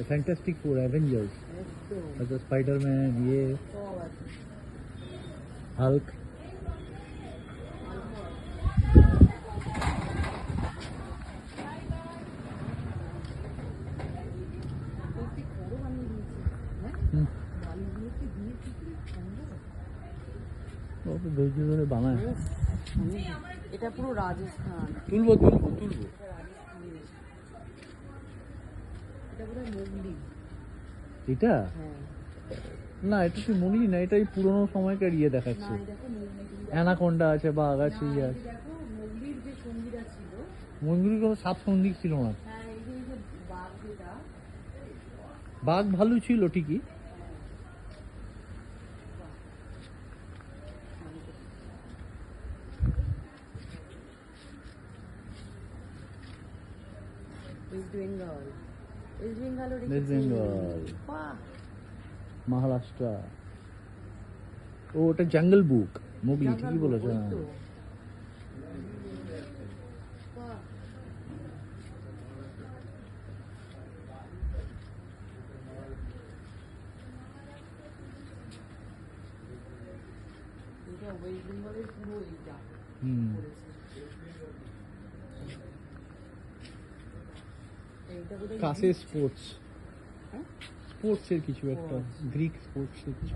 Fantastic four, Avengers, अच्छा Spiderman, ये Hulk. বানায় এটা পুরো রাজস্থান। তুলবো তুলবো তুলবো। এটা পুরো মোগলি। এটা হ্যাঁ না, এটা কি মুগলি না, এটা এই পুরোনো সময়কার ইয়ে দেখাচ্ছে। অ্যানাকোন্ডা আছে, বাঘ আছে, ইয়ে আছে। দেখো মোগলির যে সঙ্গীরা ছিল, মঙ্গলির কোনো সাপ সঙ্গী ছিল না। হ্যাঁ এই যে বাঘ, যেটা বাঘ ভালো ছিল ঠিকই। ওয়েস্ট বেঙ্গল, ওয়েস্ট বেঙ্গলও ওয়েস্ট বেঙ্গল, মহারাষ্ট্র। ও ওটা জঙ্গল বুক, মোগলি ঠিকই বলেছে। ওয়েস্ট বেঙ্গলের পুরো এইটা। কাছে স্পোর্টস, স্পোর্টস এর কিছু একটা, গ্রিক স্পোর্টস এর কিছু।